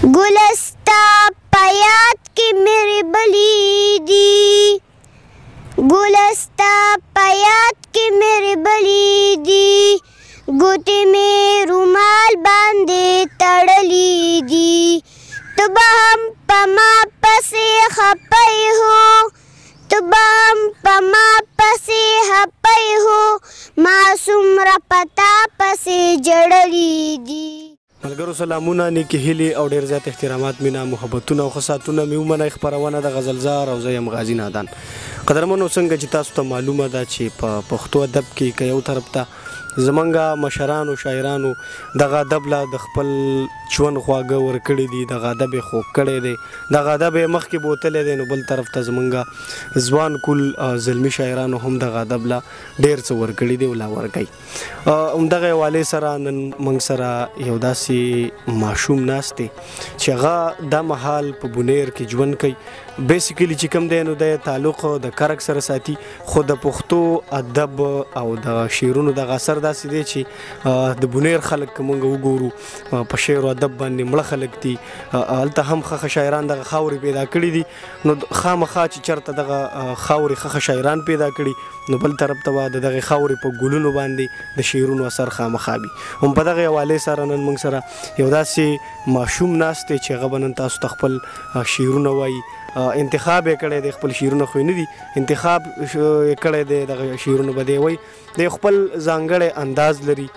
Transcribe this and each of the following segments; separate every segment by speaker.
Speaker 1: गुलस्ता पयात की मेरे बली दी, गुलस्ता पयात की मेरे बली दी, गोटे में रुमाल बांधे तड़ली दी। तो हम पमा पसे खपई हो, तो हम पमा पसे हपई हो, मासूम र पता पसे जड़ली दी।
Speaker 2: ملګرو سلامونه نیکې هیلې او ډېر زیات احترامات مینا محبتونه او خصاتونه مې ومنئ خپرونه د غزلزار او زه یم غازي نادان. قدرمنو څنګه چې تاسو ته معلومه ده چې په پښتو ادب کې که یو طرف ته زمونږ مشرانو شاعرانو دغه ادب له د خپل ژوند خواږه ورکړي دي، دغه ادب یې خوږ کړی دی، دغه ادب یې مخکې بوتلی دی، نو بل طرف ته زمونږ ځوان کول زلمي شاعرانو هم دغه ادب له ډېر څه ورکړي دي او لا ورکوي. همدغه حوالې سره نن موږ سره یو داسې ماشوم ناست دی چې هغه دا مهال په بونیر کې ژوند کوي. بیسیکلی چې کوم دی نو د تعلق د کرک سره ساتي، خو د پښتو ادب او د شعرونو دغه اثر داسې دی چې د بونیر خلک که موږ وګورو په شعر او ادب باندې مړه خلک دي، هلته هم ښه شاعران دغه خاورې پیدا کړي دي، نو خامخا چې چېرته دغه خاورې ښه شاعران پیدا کړي نو بل طرف ته به د دغې خاورې په ګلونو باندې د شعرونو اثر خامخا وي. هم په دغې حوالې سره نن موږ سره یو داسې ماشوم ناست دی چې هغه به نن تاسو ته خپل شعرونه وایي. انتخاب یې کړی دی، خپل شعرونه خو نه دي انتخاب یې کړی دی، دغه شعرونه به دی وایي. دی خپل ځانګړی انداز لري،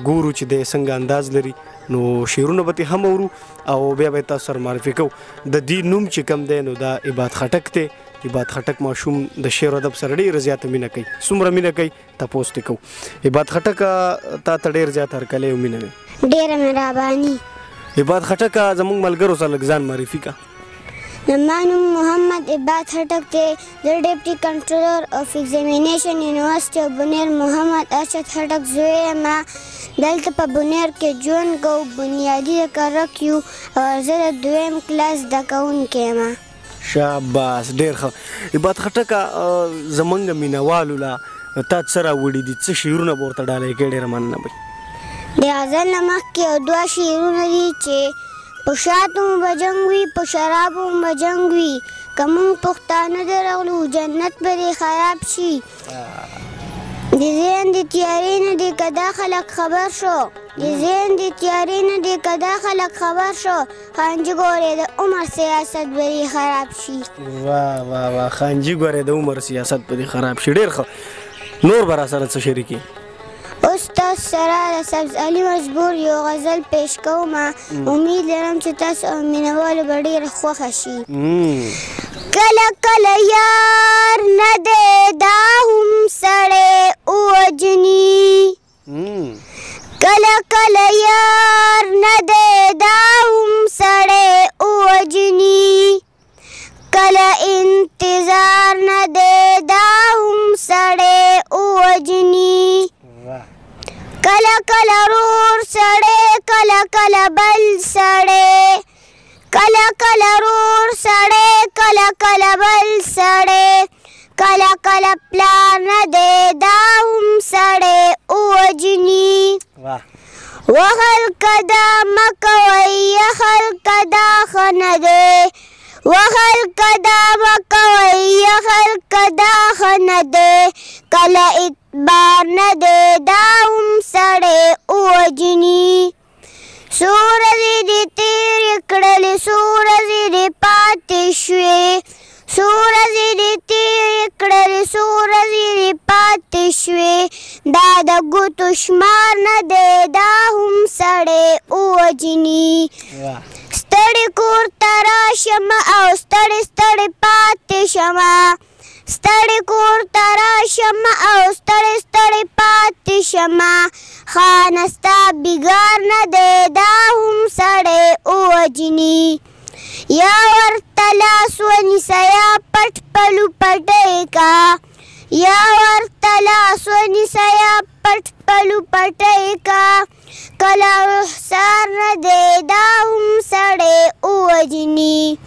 Speaker 2: ګورو چې دی څنګه انداز لري، نو شعرونه به ترې هم اورو او بیا به یې تاسو سره معرفي کوو. د دې نوم چې کوم دی نو دا ibad خټک دی. ibad خټک ماشوم د شعر و ادب سره ډېره زیاته مینه کوي. څومره مینه کوي تپوس ترې کوو. ibad خټک تا ته ډېر زیات هرکلی او مینه دی.
Speaker 1: ډېره مهرباني.
Speaker 2: ibad خټک زموږ ملګرو سره لږ ځان معرفي کا.
Speaker 1: زما نوم محمد ibad خټک دی. زه ډیپټي کنټرولر اف ایگزامینیشن یونیورسټي اف بونیر محمد ارشد خټک زوی یم. دلته په بونیر کې ژوند کوو. بنیادي د کرک یو او زه د 2م کلاس زده کوونکی یم.
Speaker 2: شاباس، ډېر ښه. ibad خټک زموږ مینهوالو له تا څه راوړي دي؟ څه شعرونه به ورته ډالۍ کړې؟ ډېره مننه به.
Speaker 1: د غزل نه مخکې یو 2 شعرونه دي چې په شاتو به جنګ وي، په شرابو به جنګ وي، که موږ پښتانه درغلو جنت به دې خراب شي. د ذهن د تیارې نه دې که دا خلک خبر شو، د ذهن د تیارې نه دې که دا خلک خبر شو، خانجي ګورې د عمر سیاست به دې خراب شي.
Speaker 2: واه واه واه، خانجي ګورې د عمر سیاست به دې خراب شي. ډېر ښه. نور به را سره څه شریکي؟
Speaker 1: اوس تاسو سره د سبز علي مجبور یو غزل پیش کوم. امید لرم چې تاسو او مینهوالو به ډېره خوښه شي. کله کله یار نه دی دا هم سړی ووجني، کله کله یار نه دی دا هم سړی ووجني، کله انتظار نه دی دا هم سړی ووجني، کله کله رور سړی کله کله بل سړی، کله کله رور سړی کله کله بل سړی، کله کله پلار نه دی دا هم سړی ووجني. وهل که دا مه کوئ یخل که دا ښه نه دی، وهل که دا مه کوئ یخل که دا ښه نه دی، کله اعتبار نه دی دا هم سړی ووجني. څو ورځې دې تېرې کړلې څو ورځې دې پاتې شوې، څو ورځې دې تېرې کړلې څو ورځې دې پاتې شوې، دا د ګوتو شمار نه دی دا هم سړی ووجني. ستړی کور ته راشمه او ستړی ستړی پاتې شمه، ستړی کور ته راشمه او ستړی ستړی پاتې شمه، خانه ستا بیګار نه دی دا هم سړی ووجني. یا ورته لاس ونیسه یا پټ پلو پټی کا، یا ورته لاس ونیسه یا پټ پلو پټی کا، کله رخسار نه دی دا هم سړی ووجني.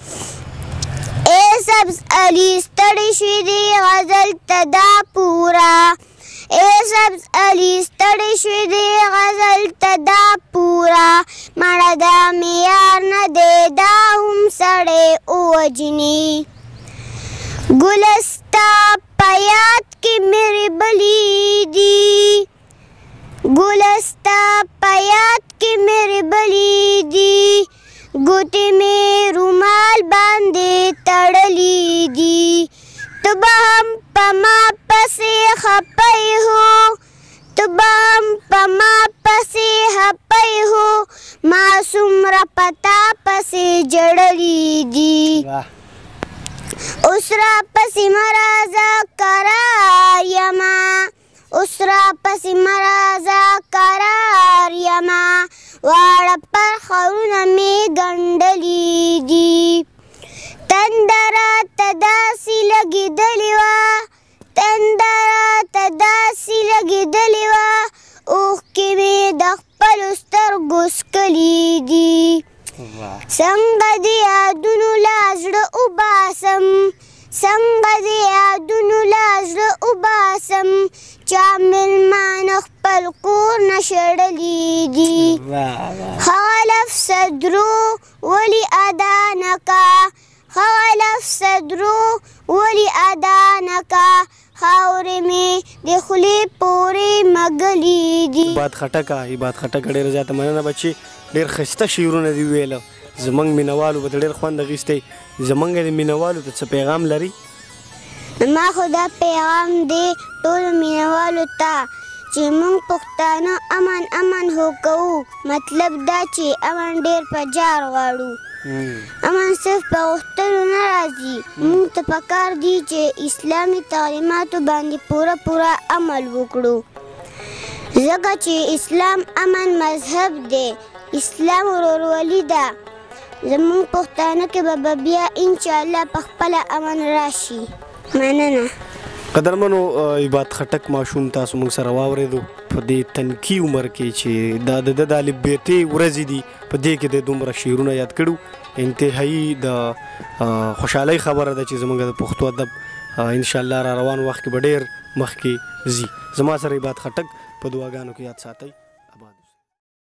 Speaker 1: اے سبز علي ستړی شوي دی غزل ته دا پورا، اے سبز علي ستړی شوي دی غزل ته دا پورا، مړه دا معیار نه دی ووجني گلستا پیات کی میرے بلی دی گلستا پیات کی میرے بلی دی گوتے میں رومال باندے تڑلی دی تو ہم پما پسے خپئی ہو تو ہم پما پسے خپئی ہو معصوم را پتا پسے جڑلی دی اسرا پسی مرازا قرار یما اسرا پسی مرازا قرار یما واڑا پر خورنا میں گنڈلی دی تندرا تداسی لگی دلیوا تندرا تداسی لگی دلیوا اوخ کی میں دخپل استر گسکلی دی څنګه د یادونو له زړه وباسم څنګه د یادونو له زړه وباسم چا مېلمانه خپل کور نه شړلي دي هغه لفظ درو ولې ادا نه کا هغه لفظ درو ولې ادا نه کا خاورې مې د خولې پورې مګلي دي
Speaker 2: ibad خټک ډېر زیاته مننه بچي ډېر ښایسته شعرونه دي ویله زمونږ مینوالو به ډېر خوند اخیستی زمونږ د مینوالو ته څه پیغام لري
Speaker 1: ما خو دا پیغام دی ټولو مینوالو ته چې موږ پښتانه امن هو کوو مطلب دا چې امن ډېر په جار غواړو امن صرف په غوښتلو نه راځي موږ ته پکار دي چې اسلامي تعلیماتو باندې پوره عمل وکړو ځکه چې اسلام امن مذهب دی اسلام ورورولي ده زموږ پښتانه کې به بیا انشاءالله په خپله امن راشي مننه
Speaker 2: قدرمنو ibad خټک ماشوم تاسو موږ سره واورېدو په دې تنکي عمر کې چې دا د الفبېتې ورځې دي په دې کې د دومره شعرونه یاد کړو انتهایی د خوشحالۍ خبره ده چې زموږ د پښتو ادب انشاءالله را روان وخت کې به ډېر مخکې ځي زما سره ibad خټک په دعاګانو کې یاد ساتئ